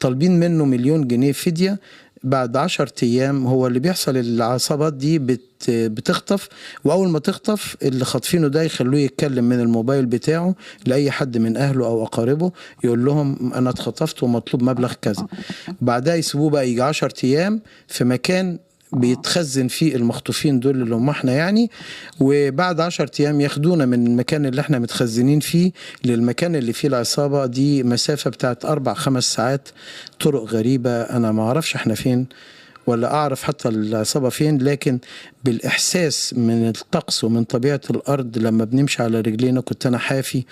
G: طالبين منه 1 مليون جنيه فدية بعد 10 أيام هو اللي بيحصل، العصابات دي بتخطف، وأول ما تخطف اللي خاطفينه ده يخلوه يتكلم من الموبايل بتاعه لأي حد من أهله أو أقاربه، يقول لهم أنا اتخطفت ومطلوب مبلغ كذا. بعدها يسيبوه بقى يجي 10 أيام في مكان بيتخزن فيه المخطوفين دول اللي هم احنا يعني، وبعد 10 أيام ياخدونا من المكان اللي احنا متخزنين فيه للمكان اللي فيه العصابة. دي مسافة بتاعت 4-5 ساعات، طرق غريبة، أنا ما أعرفش احنا فين ولا أعرف حتى العصابة فين، لكن بالإحساس من الطقس ومن طبيعة الأرض لما بنمشي على رجلينا. كنت أنا حافي،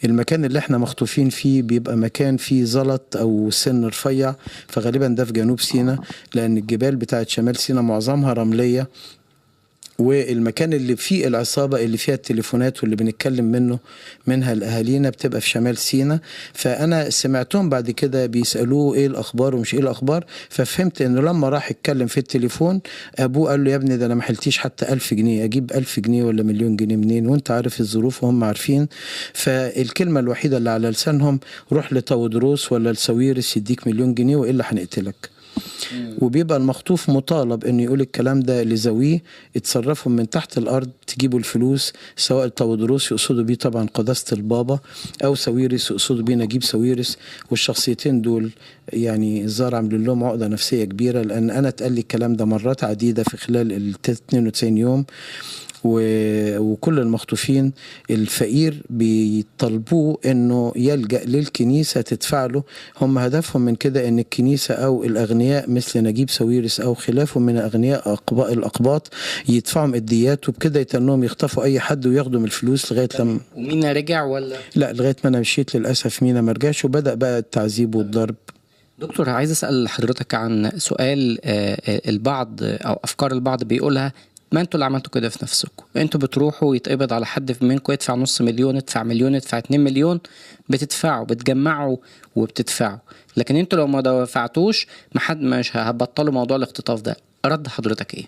G: المكان اللي احنا مخطوفين فيه بيبقى مكان فيه زلط أو سن رفيع، فغالبا ده في جنوب سيناء، لأن الجبال بتاعت شمال سيناء معظمها رملية، والمكان اللي فيه العصابة اللي فيها التليفونات واللي بنتكلم منها لأهالينا بتبقى في شمال سيناء. فأنا سمعتهم بعد كده بيسألوه إيه الأخبار ومش إيه الأخبار، ففهمت إنه لما راح يتكلم في التليفون أبوه قال له يا ابني ده أنا ما حلتيش حتى 1000 جنيه، أجيب 1000 جنيه ولا مليون جنيه منين، وأنت عارف الظروف وهم عارفين. فالكلمة الوحيدة اللي على لسانهم روح لتودروس ولا لساويرس يديك مليون جنيه وإلا هنقتلك. وبيبقى المخطوف مطالب انه يقول الكلام ده لزويه، اتصرفوا من تحت الارض تجيبوا الفلوس، سواء تودروس يقصدوا بيه طبعا قداسة البابا، او ساويرس يقصدوا بيه نجيب ساويرس. والشخصيتين دول يعني الظاهر عاملين لهم عقدة نفسية كبيرة، لان انا اتقال لي الكلام ده مرات عديدة في خلال ال 92 يوم. وكل المخطوفين الفقير بيطلبوه انه يلجأ للكنيسة تدفع له. هم هدفهم من كده ان الكنيسة او الاغنياء مثل نجيب ساويرس او خلافه من اغنياء الاقباط يدفعهم الديات، وبكده يتنهم يخطفوا اي حد وياخدوا من الفلوس لغاية لما.
F: ومينا رجع ولا لا؟
G: لغاية ما انا مشيت للاسف مينا ما رجعش، وبدأ بقى التعذيب والضرب.
F: دكتور، عايز اسأل حضرتك عن سؤال البعض او افكار البعض بيقولها، ما انتوا اللي عملتوا كده في نفسكم، انتوا بتروحوا يتقبض على حد منكم يدفع نص مليون، يدفع مليون، يدفع 2 مليون، بتدفعوا بتجمعوا وبتدفعوا، لكن انتوا لو ما دفعتوش ما حد مش هبطلوا موضوع الاختطاف ده. رد حضرتك ايه؟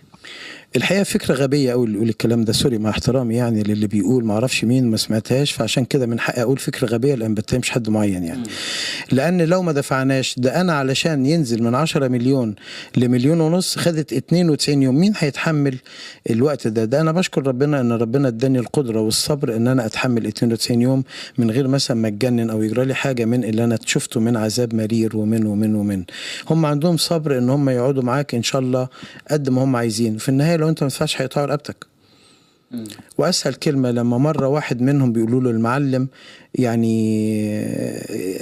G: الحقيقه فكره غبيه قوي اللي يقول الكلام ده، سوري مع احترامي يعني للي بيقول، ما اعرفش مين ما سمعتهاش، فعشان كده من حقي اقول فكره غبيه لان بتهمش حد معين يعني. لان لو ما دفعناش ده، انا علشان ينزل من 10 مليون ل1.5 مليون خدت 92 يوم، مين هيتحمل الوقت ده؟ انا بشكر ربنا ان ربنا اداني القدره والصبر ان انا اتحمل 92 يوم من غير مثلا ما اتجنن او يجرى لي حاجه من اللي انا شفته من عذاب مرير ومن هم عندهم صبر ان هم يقعدوا معاك ان شاء الله قد ما هم عايزين. في النهايه لو انت ما تدفعش هيقطعوا رقبتك. واسهل كلمه لما مره واحد منهم بيقولوا له المعلم يعني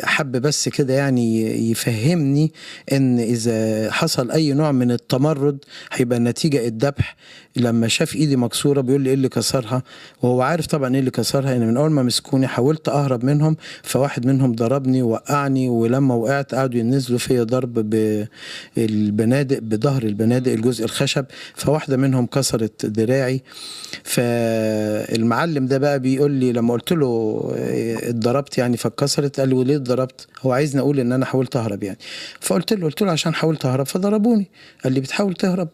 G: حب بس كده يعني يفهمني ان اذا حصل اي نوع من التمرد هيبقى النتيجه الذبح. لما شاف ايدي مكسوره بيقول لي ايه اللي كسرها، وهو عارف طبعا ايه اللي كسرها، ان من اول ما مسكوني حاولت اهرب منهم، فواحد منهم ضربني ووقعني، ولما وقعت قعدوا ينزلوا فيا ضرب بالبنادق، بظهر البنادق الجزء الخشب، فواحده منهم كسرت دراعي. فالمعلم ده بقى بيقول لي لما قلت له اتضربت يعني فاتكسرت، قال لي وليه اتضربت؟ هو عايزني اقول ان انا حاولت اهرب يعني. فقلت له عشان حاولت اهرب فضربوني. قال لي بتحاول تهرب؟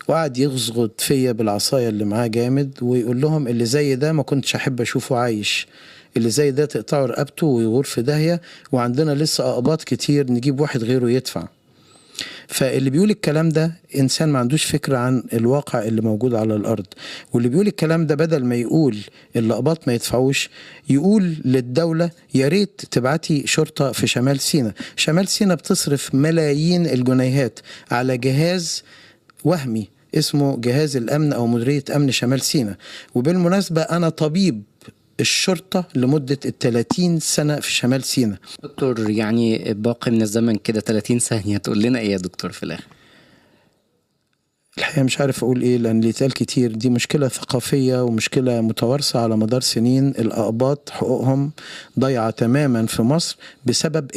G: وقعد يغزغط فيا بالعصايه اللي معاه جامد، ويقول لهم اللي زي ده ما كنتش احب اشوفه عايش، اللي زي ده تقطعوا رقبته ويغور في داهيه، وعندنا لسه اقباط كتير نجيب واحد غيره يدفع. فاللي بيقول الكلام ده إنسان ما عندوش فكرة عن الواقع اللي موجود على الأرض. واللي بيقول الكلام ده بدل ما يقول الأقباط ما يدفعوش، يقول للدولة يا ريت تبعتي شرطة في شمال سيناء. شمال سيناء بتصرف ملايين الجنيهات على جهاز وهمي اسمه جهاز الأمن أو مديرية أمن شمال سيناء. وبالمناسبة أنا طبيب الشرطة لمدة 30 سنة في شمال سيناء.
F: دكتور، يعني باقي من الزمن كده 30 ثانية، تقول لنا ايه يا دكتور في الآخر؟
G: الحقيقة مش عارف أقول إيه لأن اللي اتقال كتير. دي مشكلة ثقافية ومشكلة متوارثة على مدار سنين. الأقباط حقوقهم ضيعة تماما في مصر بسبب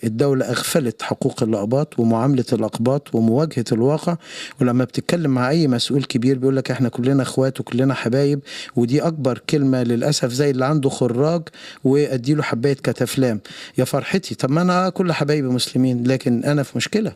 G: الدولة أغفلت حقوق الأقباط ومعاملة الأقباط ومواجهة الواقع. ولما بتتكلم مع أي مسؤول كبير بيقولك إحنا كلنا أخوات وكلنا حبايب، ودي أكبر كلمة للأسف. زي اللي عنده خراج وأديله حباية كتافلام، يا فرحتي طب ما أنا كل حبايبي مسلمين، لكن أنا في مشكلة،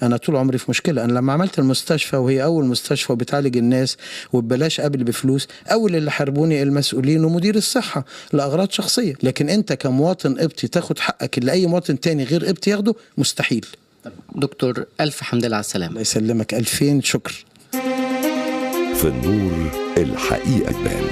G: أنا طول عمري في مشكلة. أنا لما عملت المستشفى وهي أول مستشفى وبتعالج الناس وببلاش قبل بفلوس، أول اللي حاربوني المسؤولين ومدير الصحة لأغراض شخصية. لكن أنت كمواطن قبطي تاخد حقك اللي أي مواطن تاني غير قبطي ياخده؟ مستحيل.
F: دكتور ألف حمد لله على السلامة.
G: الله يسلمك، 2000 شكر.
E: في النور الحقيقة تبان.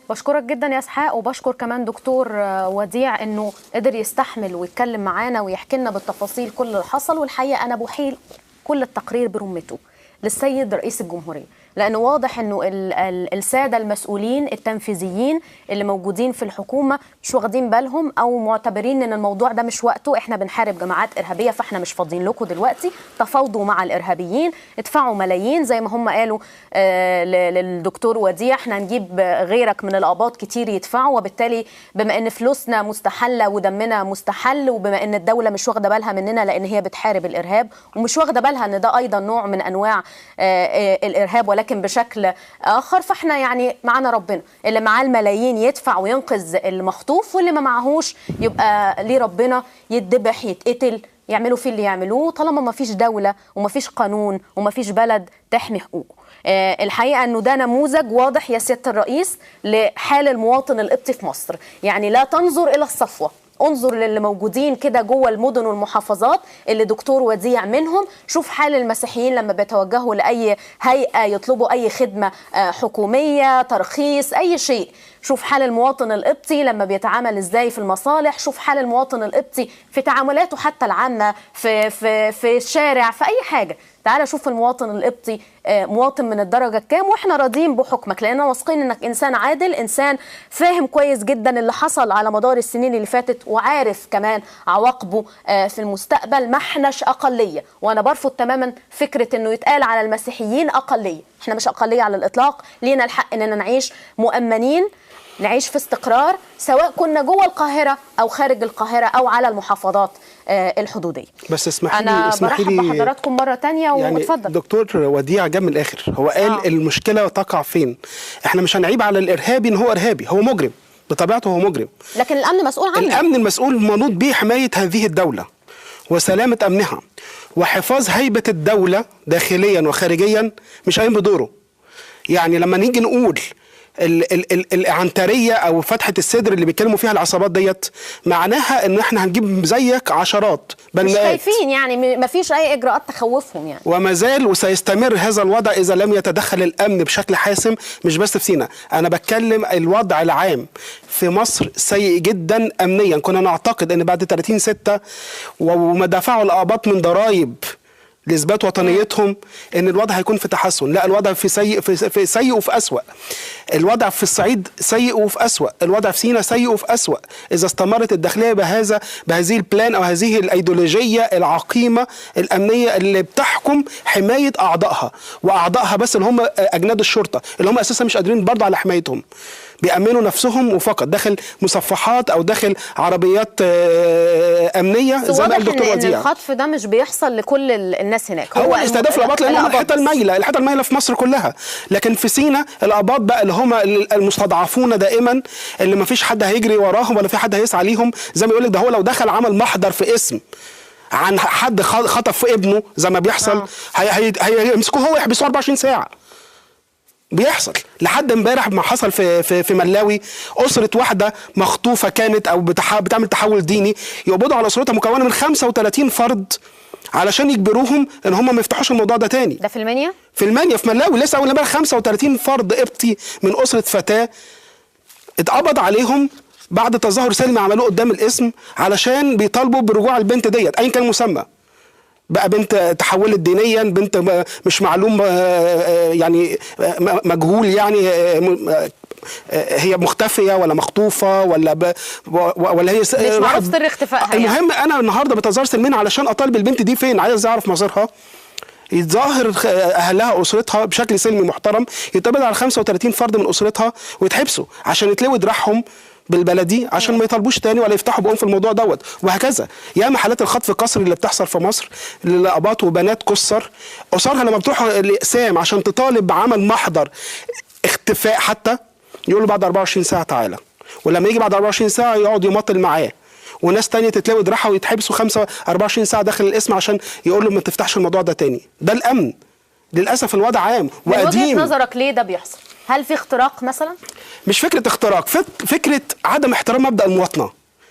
A: بشكرك جدا يا اسحاق، وبشكر كمان دكتور وديع انه قدر يستحمل ويتكلم معانا ويحكي لنا بالتفاصيل كل اللي حصل. والحقيقه انا بحيل كل التقرير برمته للسيد رئيس الجمهورية، لأنه واضح أنه السادة المسؤولين التنفيذيين اللي موجودين في الحكومة مش واخدين بالهم أو معتبرين أن الموضوع ده مش وقته. إحنا بنحارب جماعات إرهابية فإحنا مش فاضيين لكم دلوقتي، تفاوضوا مع الإرهابيين، ادفعوا ملايين زي ما هم قالوا للدكتور وديع، إحنا نجيب غيرك من القباط كتير يدفعوا، وبالتالي بما أن فلوسنا مستحلة ودمنا مستحل، وبما أن الدولة مش واخدة بالها مننا لأن هي بتحارب الإرهاب ومش واخدة بالها أن ده أيضا نوع من أنواع الإرهاب ولكن بشكل آخر، فإحنا يعني معنا ربنا اللي معاه الملايين يدفع وينقذ المخطوف، واللي ما معهوش يبقى ليه ربنا يتذبح يتقتل يعملوا فيه اللي يعملوه، طالما ما فيش دولة وما فيش قانون وما فيش بلد تحمي حقوقه. الحقيقة أنه ده نموذج واضح يا سيادة الرئيس لحال المواطن القبطي في مصر. يعني لا تنظر إلى الصفوة، انظر للي موجودين كده جوه المدن والمحافظات اللي دكتور وديع منهم. شوف حال المسيحيين لما بيتوجهوا لأي هيئة يطلبوا أي خدمة حكومية، ترخيص، أي شيء. شوف حال المواطن القبطي لما بيتعامل ازاي في المصالح. شوف حال المواطن القبطي في تعاملاته حتى العامة في الشارع في أي حاجة. تعال شوف المواطن القبطي مواطن من الدرجة الكام، واحنا راضيين بحكمك لأننا واثقين انك انسان عادل، انسان فاهم كويس جدا اللي حصل على مدار السنين اللي فاتت وعارف كمان عواقبه في المستقبل. ما احناش أقلية، وانا برفض تماما فكرة انه يتقال على المسيحيين أقلية. احنا مش أقلية على الإطلاق، لينا الحق اننا نعيش مؤمنين، نعيش في استقرار، سواء كنا جوه القاهرة أو خارج القاهرة أو على المحافظات الحدودية.
C: بس اسمحي لي
A: أنا برحب بحضراتكم مرة تانية واتفضل.
C: يعني دكتور وديع جاب من الآخر، هو قال المشكلة تقع فين. احنا مش هنعيب على الإرهابي إن هو إرهابي، هو مجرم بطبيعته، هو مجرم،
A: لكن الأمن مسؤول عنه.
C: الأمن المسؤول منوط به حماية هذه الدولة وسلامة أمنها وحفاظ هيبة الدولة داخليا وخارجيا، مش قايم بدوره. يعني لما نيجي نقول العنتريه او فتحه الصدر اللي بيتكلموا فيها العصابات ديت، معناها ان احنا هنجيب زيك عشرات بل
A: مش
C: مئات.
A: خايفين يعني، ما فيش اي اجراءات تخوفهم يعني.
C: وما زال وسيستمر هذا الوضع اذا لم يتدخل الامن بشكل حاسم، مش بس في سيناء، انا بتكلم الوضع العام في مصر سيء جدا امنيا. كنا نعتقد ان بعد 30/6 وما دفعوا الآباط من ضرائب لإثبات وطنيتهم ان الوضع هيكون في تحسن. لا، الوضع في سيء وفي أسوأ. الوضع في الصعيد سيء وفي أسوأ، الوضع في سيناء سيء وفي أسوأ. إذا استمرت الداخلية بهذه البلان أو هذه الأيديولوجية العقيمة الأمنية اللي بتحكم حماية أعضائها، وأعضائها بس اللي هم أجناد الشرطة اللي هم أساسا مش قادرين برضه على حمايتهم، بيأمنوا نفسهم وفقط داخل مصفحات أو داخل عربيات أمنية زي ما قال الدكتور وديع.
A: إن الخطف ده مش بيحصل لكل الناس هناك،
C: هو استهداف الآباط لأنهم الحتة المايلة في مصر كلها. لكن في سيناء الآباط بقى اللي هم المستضعفون دائما، اللي ما فيش حد هيجري وراهم ولا في حد هيسعى ليهم، زي ما يقول لك ده هو لو دخل عمل محضر في اسم عن حد خطف في ابنه زي ما بيحصل، هيمسكوه هو يحبسوه 24 ساعة. بيحصل لحد امبارح ما حصل في ملاوي، أسرة واحدة مخطوفة كانت أو بتعمل تحول ديني، يقبضوا على أسرتها مكونة من 35 فرد علشان يجبروهم ان هم ما يفتحوش الموضوع ده تاني.
A: ده في المنيا؟
C: في ملاوي لسه اول امبارح 35 فرد قبطي من أسرة فتاة اتقبض عليهم بعد تظاهر سلمي عملوه قدام الاسم علشان بيطالبوا برجوع البنت ديت ايا كان مسمى. بقى بنت تحولت دينيا، بنت مش معلوم يعني مجهول، يعني هي مختفيه ولا مخطوفه ولا هي
A: مش معروف سر اختفائها.
C: المهم يعني انا النهارده بتظاهر سلمين علشان اطالب البنت دي فين، عايز اعرف مصيرها. يتظاهر اهلها اسرتها بشكل سلمي محترم، يتقبض على 35 فرد من اسرتها ويتحبسوا عشان يتلوي دراعهم بالبلدي عشان ما يطالبوش تاني ولا يفتحوا بقهم في الموضوع دوت. وهكذا ياما حالات الخطف القسري اللي بتحصل في مصر لآباط وبنات كسر اسرها لما بتروح الاقسام عشان تطالب بعمل محضر اختفاء، حتى يقولوا بعد 24 ساعه تعالى، ولما يجي بعد 24 ساعه يقعد يماطل معاه، وناس تانية تتلوي دراعها ويتحبسوا 24 ساعه داخل القسم عشان يقول له ما تفتحش الموضوع ده تاني. ده الامن. للاسف الوضع عام وقديم.
A: من وجهة نظرك ليه ده بيحصل؟ هل في اختراق مثلا؟
C: مش فكرة اختراق، فكرة عدم احترام مبدأ المواطنة.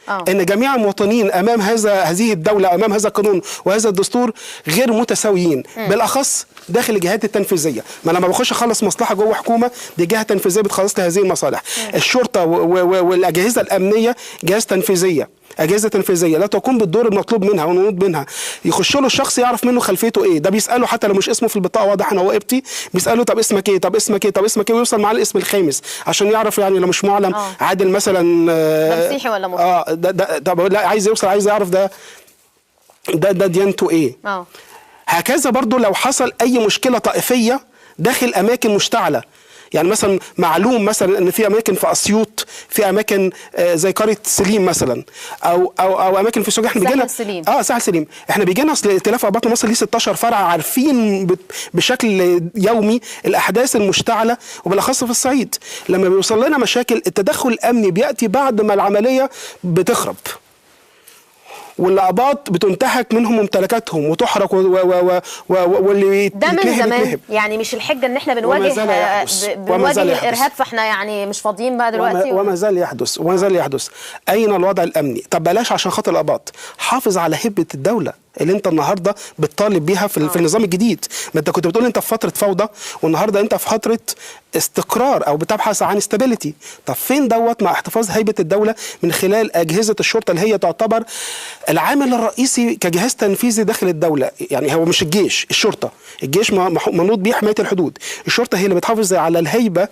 C: ان جميع المواطنين امام هذه الدوله، امام هذا القانون وهذا الدستور غير متساويين، بالاخص داخل الجهات التنفيذيه. ما لما بخش اخلص مصلحه جوه حكومه، دي جهه تنفيذيه بتخلص لي هذه المصالح. الشرطه والاجهزه الامنيه جهاز تنفيذيه، اجهزه تنفيذيه لا تقوم بالدور المطلوب منها والمنوط منها. يخش له الشخص يعرف منه خلفيته ايه، ده بيساله حتى لو مش اسمه في البطاقه واضح انا هو ابتي، بيساله طب اسمك ايه، طب اسمك ايه، طب اسمك ايه، ويوصل معاه الاسم الخامس عشان يعرف يعني لو مش معلم عادل مثلا
A: ده مسيحي ولا مسلم.
C: طب لا عايز يوصل، عايز يعرف ده ديانته ايه. هكذا برضو لو حصل اي مشكله طائفيه داخل اماكن مشتعله، يعني مثلا معلوم مثلا ان في اماكن في اسيوط، في اماكن زي قريه سليم مثلا، او اماكن في سوهاج. احنا بيجي لنا ساحل سليم، احنا بيجي لنا اصل ائتلاف اباط مصر ليه 16 فرع، عارفين بشكل يومي الاحداث المشتعله وبالاخص في الصعيد. لما بيوصل لنا مشاكل التدخل الامني بياتي بعد ما العمليه بتخرب، والاباط بتنتهك منهم ممتلكاتهم وتحرق واللي
A: ده من زمان. يعني مش الحجه ان احنا بنواجه الارهاب فاحنا يعني مش فاضيين بقى دلوقتي.
C: وما زال يحدث. اين الوضع الامني؟ طب بلاش عشان خاطر الاباط، حافظ على هبه الدوله اللي انت النهارده بتطالب بيها في النظام الجديد. ما انت كنت بتقول انت في فتره فوضى، والنهارده انت في فتره استقرار او بتبحث عن استابيليتي. طب فين مع احتفاظ هيبه الدوله من خلال اجهزه الشرطه اللي هي تعتبر العامل الرئيسي كجهاز تنفيذي داخل الدوله؟ يعني هو مش الجيش، الشرطه. الجيش منوط بيه حمايه الحدود، الشرطه هي اللي بتحافظ على الهيبه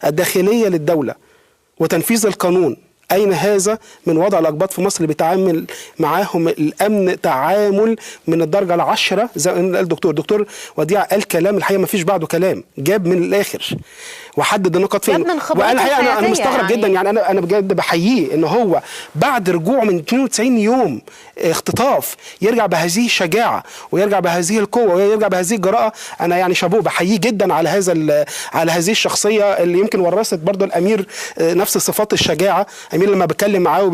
C: الداخليه للدوله وتنفيذ القانون. أين هذا من وضع الأقباط في مصر اللي بيتعامل معاهم الأمن تعامل من الدرجة العشرة زي ما قال الدكتور وديع قال كلام الحقيقة ما فيش بعده كلام، جاب من الآخر وحدد النقط فين. وقال الحقيقة أنا مستغرب جدا، يعني أنا بجد بحييه إن هو بعد رجوع من 92 يوم اختطاف يرجع بهذه الشجاعة ويرجع بهذه القوة ويرجع بهذه الجراءة. أنا يعني شابوه، بحييه جدا على هذه الشخصية اللي يمكن ورثت برضه الأمير نفس صفات الشجاعة. أمير لما بتكلم معاه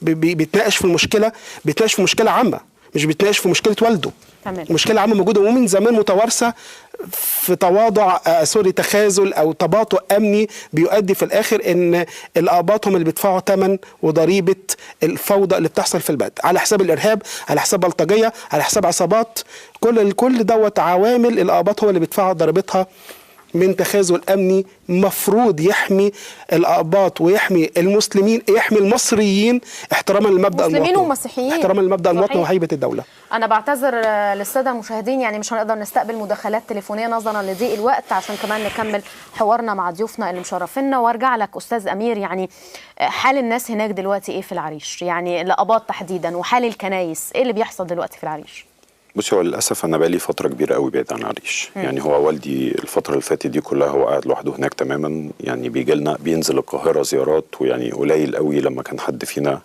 C: بيتناقش في المشكلة، بيتناقش في مشكلة عامة، مش بيتناقش في مشكلة والده. مشكلة عامة موجودة ومن زمان متوارثة في تواضع تخاذل أو تباطؤ أمني بيؤدي في الآخر إن الآباط هم اللي بيدفعوا ثمن وضريبة الفوضى اللي بتحصل في البلد على حساب الإرهاب، على حساب بلطجية، على حساب عصابات. كل دوت عوامل الآباط هو اللي بيدفعوا ضريبتها من تخاذل أمني مفروض يحمي الأقباط ويحمي المسلمين، يحمي المصريين احتراما للمبدأ المواطن،
A: مسلمين ومسيحيين،
C: احتراما للمبدأ المواطن وهيبة الدولة.
A: أنا بعتذر للسادة المشاهدين، يعني مش هنقدر نستقبل مداخلات تليفونية نظرا لضيق الوقت عشان كمان نكمل حوارنا مع ضيوفنا اللي مشرفينا. وارجع لك أستاذ أمير، يعني حال الناس هناك دلوقتي إيه في العريش؟ يعني الأقباط تحديدا وحال الكنايس، إيه اللي بيحصل دلوقتي في العريش؟
D: بصي، هو للاسف انا بقالي فتره كبيره قوي بعيد عن العريش. يعني هو والدي الفتره اللي فاتت دي كلها هو قاعد لوحده هناك تماما. يعني بينزل القاهره زيارات، ويعني قليل قوي لما كان حد فينا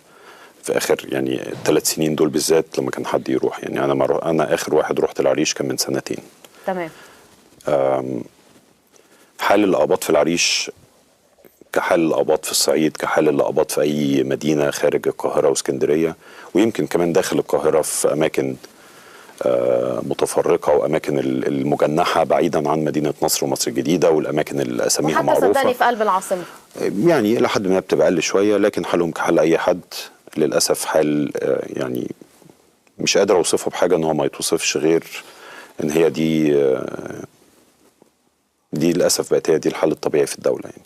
D: في اخر يعني 3 سنين دول بالذات لما كان حد يروح. يعني انا اخر واحد رحت العريش كان من 2 سنين.
A: تمام.
D: حال الآباط في العريش كحال الآباط في الصعيد، كحال الآباط في اي مدينه خارج القاهره واسكندريه، ويمكن كمان داخل القاهره في اماكن متفرقة وأماكن المجنحة بعيدا عن مدينة نصر ومصر الجديدة والأماكن اللي أساميها معروفة.
A: وحتى صدقني في قلب العاصمة
D: يعني إلى حد ما بتبقى أقل شوية، لكن حالهم كحال أي حد للأسف. حال يعني مش قادر أوصفه بحاجة إن هو ما يتوصفش غير إن هي دي للأسف بقت هي دي الحال الطبيعي في الدولة. يعني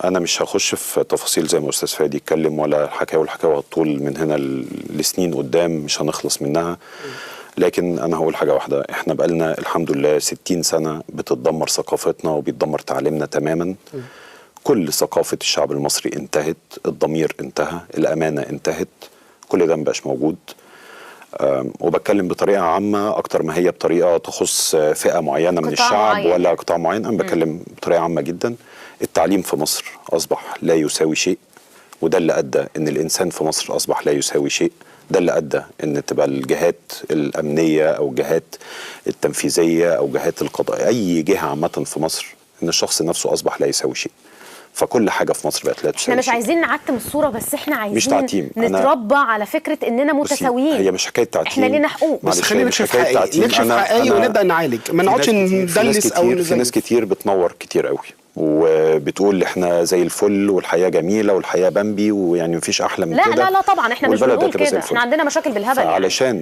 D: أنا مش هخش في تفاصيل زي ما أستاذ فادي يتكلم، ولا الحكاية هتطول من هنا لسنين قدام مش هنخلص منها. لكن أنا هقول حاجة واحدة، إحنا بقالنا الحمد لله 60 سنة بتتدمر ثقافتنا وبيتدمر تعليمنا تماما. كل ثقافة الشعب المصري انتهت، الضمير انتهى، الأمانة انتهت، كل ده مبقاش موجود. وبتكلم بطريقة عامة أكتر ما هي بطريقة تخص فئة معينة من الشعب ولا قطاع معين. أنا بتكلم بطريقة عامة جدا. التعليم في مصر أصبح لا يساوي شيء، وده اللي أدى إن الإنسان في مصر أصبح لا يساوي شيء. ده اللي أدى إن تبقى الجهات الأمنية أو جهات التنفيذية أو جهات القضاء، أي جهة عامة في مصر، إن الشخص نفسه أصبح لا يساوي شيء. فكل حاجة في مصر بقت لا تساوي.
A: احنا مش عايزين نعتم الصورة، بس احنا عايزين نتربى على فكرة إننا متساويين.
D: هي مش حكاية تعتيم،
A: احنا لينا حقوق.
C: بس خلينا نكشف حقائق ونبدأ نعالج، ما نقعدش ندلس أو
D: في ناس كتير بتنور كتير قوي وبتقول احنا زي الفل والحياه جميله والحياه بامبي ويعني مفيش احلى من كده.
A: لا طبعا احنا مش بنقول كده، احنا عندنا مشاكل بالهبل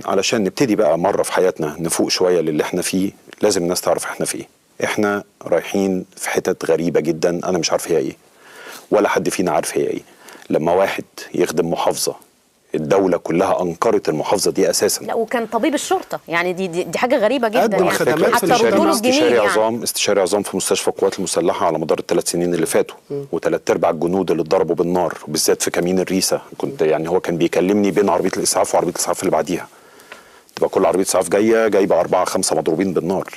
D: علشان نبتدي بقى مره في حياتنا نفوق شويه للي احنا فيه، لازم الناس تعرف احنا في ايه. احنا رايحين في حتت غريبه جدا، انا مش عارف هي ايه ولا حد فينا عارف هي ايه. لما واحد يخدم محافظه الدولة كلها أنكرت المحافظة دي أساسا.
A: لا وكان طبيب الشرطة، يعني دي حاجة غريبة جدا
C: يعني
A: حتى ردوا له الجميل
D: استشاري عظام في مستشفى القوات المسلحة على مدار ال3 سنين اللي فاتوا، وثلاث ارباع الجنود اللي اتضربوا بالنار وبالذات في كمين الريسة. كنت يعني هو كان بيكلمني بين عربية الإسعاف وعربية الإسعاف اللي بعديها، تبقى كل عربية إسعاف جايبة 4 5 مضروبين بالنار.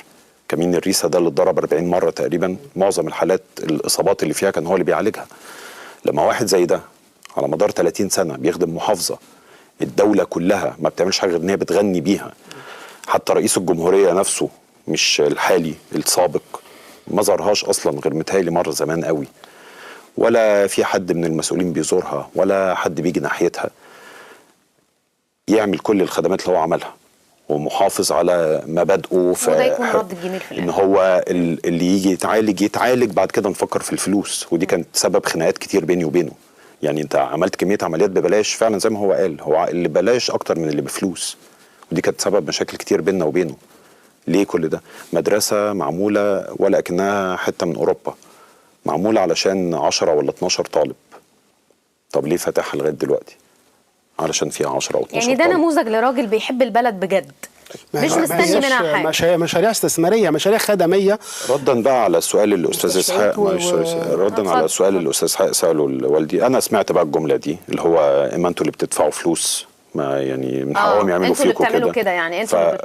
D: كمين الريسة ده اللي اتضرب 40 مرة تقريبا، معظم الحالات الإصابات اللي فيها كان هو اللي بيعالجها. لما واحد زي ده على مدار 30 سنة بيخدم محافظة الدولة كلها ما بتعملش حاجة غير ان هي بتغني بيها، حتى رئيس الجمهورية نفسه مش الحالي السابق ما زارهاش اصلا غير متهيألي مرة زمان قوي، ولا في حد من المسؤولين بيزورها ولا حد بيجي ناحيتها، يعمل كل الخدمات اللي هو عملها ومحافظ على مبادئه.
A: وده يكون رد الجميل في
D: ان هو اللي يجي يتعالج بعد كده نفكر في الفلوس، ودي كانت سبب خناقات كتير بيني وبينه. يعني انت عملت كميه عمليات ببلاش فعلا زي ما هو قال، هو اللي ببلاش اكتر من اللي بفلوس، ودي كانت سبب مشاكل كتير بيننا وبينه. ليه كل ده؟ مدرسه معموله ولا اكنها حته من اوروبا، معموله علشان 10 ولا 12 طالب. طب ليه فاتحها لغايه دلوقتي؟ علشان فيها 10 او 12
A: يعني ده
D: طالب.
A: نموذج لراجل بيحب البلد بجد، مش مستني منها حاجه.
C: مشاريع استثماريه، مشاريع خدميه.
D: ردا بقى على السؤال اللي الاستاذ اسحاق ردا على السؤال اللي الاستاذ اسحاق ساله لوالدي، انا سمعت بقى الجمله دي اللي هو اما انتوا اللي بتدفعوا فلوس، ما يعني من حقهم يعملوا فيكم كده.
A: يعني انتوا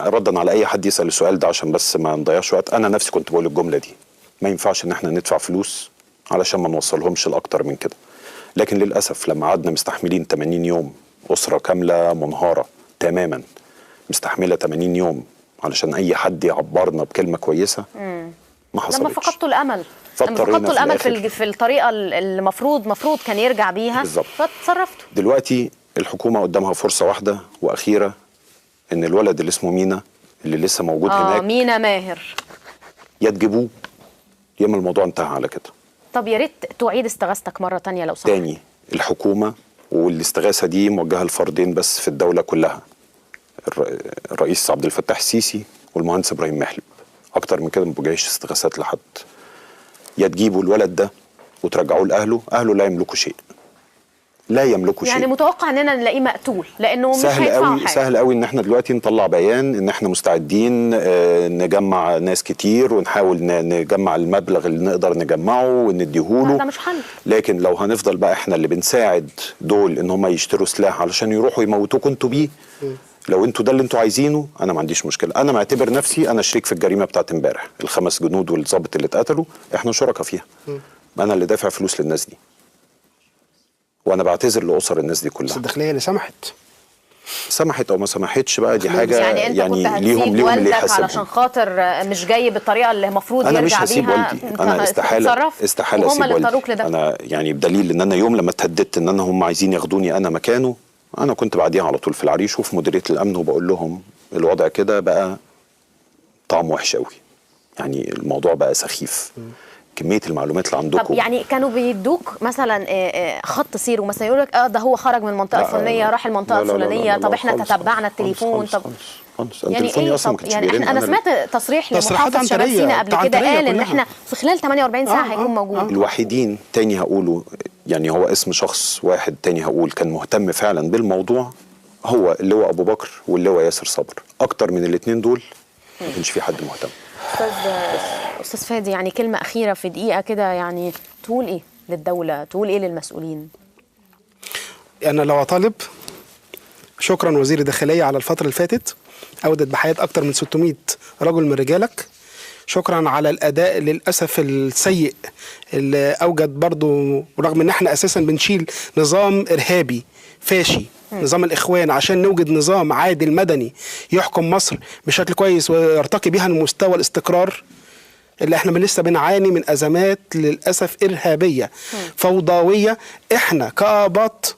D: ردا على اي حد يسال السؤال ده عشان بس ما نضيعش وقت، انا نفسي كنت بقول الجمله دي، ما ينفعش ان احنا ندفع فلوس علشان ما نوصلهمش لاكتر من كده. لكن للاسف لما قعدنا مستحملين 80 يوم، اسره كامله منهاره تماما مستحمله 80 يوم علشان اي حد يعبرنا بكلمه كويسه، ما حصلتش.
A: لما فقدتوا الامل في الطريقه اللي المفروض كان يرجع بيها
D: بالظبط،
A: فتصرفتوا.
D: دلوقتي الحكومه قدامها فرصه واحده واخيره، ان الولد اللي اسمه مينا اللي لسه موجود هناك،
A: مينا ماهر،
D: يا تجيبوه يا اما الموضوع انتهى على كده.
A: طب يا ريت تعيد استغاثتك مره تانية لو سمحت.
D: تاني الحكومه، والاستغاثه دي موجهه لفردين بس في الدوله كلها، الرئيس عبد الفتاح السيسي والمهندس ابراهيم محلب. اكتر من كده ما بوجهش استغاثات لحد. يا تجيبوا الولد ده وترجعوه لاهله، اهله لا يملكوا شيء، لا يملكوا شيء.
A: يعني متوقع اننا نلاقيه مقتول لانه مش هيدفعوا حاجه.
D: سهل قوي ان احنا دلوقتي نطلع بيان ان احنا مستعدين نجمع ناس كتير ونحاول نجمع المبلغ اللي نقدر نجمعه ونديهوله.
A: ده مش حل.
D: لكن لو هنفضل بقى احنا اللي بنساعد دول ان هم يشتروا سلاح علشان يروحوا يموتوكوا انتوا بيه، لو انتوا ده اللي انتوا عايزينه انا ما عنديش مشكله. انا معتبر نفسي انا شريك في الجريمه بتاعت امبارح، ال5 جنود والضابط اللي اتقتلوا احنا شركاء فيها. انا اللي دافع فلوس للناس دي، وانا بعتذر لاسر الناس دي كلها.
C: بس الداخليه اللي سمحت
D: او ما سمحتش بقى دي حاجه
A: يعني انت كنت هتسيب والدك علشان خاطر مش جاي بالطريقه اللي المفروض يرجع بيها؟
D: انا مش هسيب والدي، انا استحاله اسيب والدي. انا يعني بدليل ان انا يوم لما اتهددت ان هم عايزين ياخدوني انا مكانه، انا كنت بعديها على طول في العريش وفي مديريه الامن وبقول لهم الوضع كده بقى طعم وحش قوي، يعني الموضوع بقى سخيف. كميه المعلومات اللي عندكم.
A: طب يعني كانوا بيدوك مثلا خط سير ومثلا يقول لك ده هو خرج من المنطقه الفلانيه راح المنطقه الفلانيه، طب احنا تتبعنا التليفون. طب
D: يعني ايه؟
A: طب يعني انا سمعت تصريح لمحافظ شمال سيناء قبل كده قال ان احنا في خلال 48 ساعه هيكون موجود.
D: الوحيدين تاني هقوله، يعني هو اسم شخص واحد تاني هقول كان مهتم فعلا بالموضوع، هو اللواء ابو بكر واللواء ياسر صبر. اكتر من الاثنين دول ما كانش في حد مهتم.
A: استاذ فادي، يعني كلمه اخيره في دقيقه كده، يعني تقول ايه للدوله، تقول ايه للمسؤولين؟
C: انا لو اطالب شكرا وزير الداخليه على الفتره اللي فاتت، اودت بحياه اكتر من 600 رجل من رجالك. شكرا على الاداء للاسف السيء اللي اوجد برضو، رغم ان احنا اساسا بنشيل نظام ارهابي فاشي، نظام الاخوان، عشان نوجد نظام عادل مدني يحكم مصر بشكل كويس ويرتقي بها لمستوى الاستقرار، اللي احنا لسه بنعاني من ازمات للاسف ارهابيه فوضويه. احنا كآباط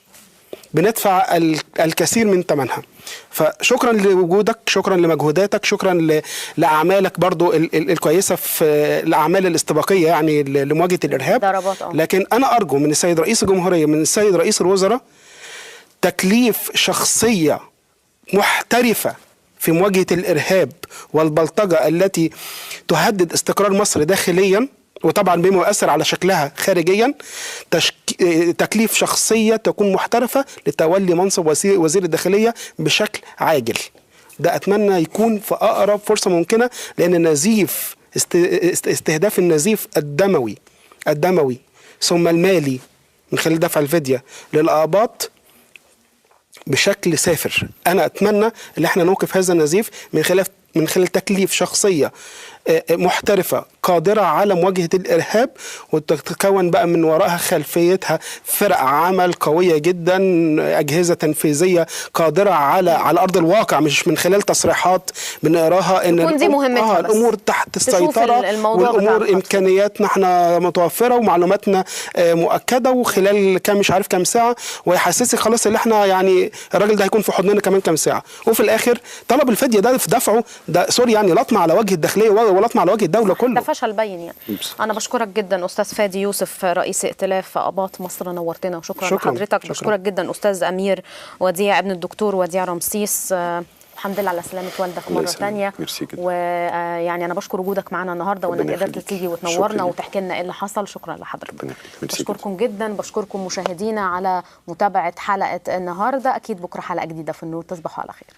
C: بندفع الكثير من ثمنها. فشكرا لوجودك، شكرا لمجهوداتك، شكرا لاعمالك برضو الكويسه في الاعمال الاستباقيه يعني لمواجهه الارهاب. لكن انا ارجو من السيد رئيس الجمهوريه، من السيد رئيس الوزراء، تكليف شخصيه محترفه في مواجهه الارهاب والبلطجه التي تهدد استقرار مصر داخليا، وطبعا بما يؤثر على شكلها خارجيا. تكليف شخصية تكون محترفة لتولي منصب وزير الداخلية بشكل عاجل. ده أتمنى يكون في أقرب فرصة ممكنة، لأن نزيف استهداف النزيف الدموي ثم المالي من خلال دفع الفدية للآباط بشكل سافر. أنا أتمنى أن احنا نوقف هذا النزيف من خلال تكليف شخصية محترفة قادرة على مواجهة الإرهاب، وتتكون بقى من وراءها خلفيتها فرق عمل قوية جدا، أجهزة تنفيذية قادرة على أرض الواقع، مش من خلال تصريحات بنقراها إن الأمور تحت السيطرة، والأمور إمكانياتنا احنا متوفرة ومعلوماتنا مؤكدة، وخلال مش عارف كام ساعة، ويحسسك خلاص اللي احنا يعني الراجل ده هيكون في حضننا كمان كام ساعة. وفي الآخر طلب الفدية ده في دفعه ده سوري يعني لطمة على وجه الداخلية ولطمة على وجه الدولة كله.
A: ده فشل بين يعني. أنا بشكرك جدا أستاذ فادي يوسف رئيس ائتلاف آباط مصر، نورتنا وشكرا لحضرتك. بشكرك جدا أستاذ أمير وديع ابن الدكتور وديع رمسيس. الحمد لله على سلامة والدك مرة ثانية. ويعني أنا بشكر وجودك معنا النهاردة، وإنك قدرت تيجي وتنورنا وتحكي لنا إيه اللي حصل. شكرا لحضرتك. بشكركم جدا، بشكركم مشاهدينا على متابعة حلقة النهاردة. أكيد بكرة حلقة جديدة في النور. تصبحوا على خير.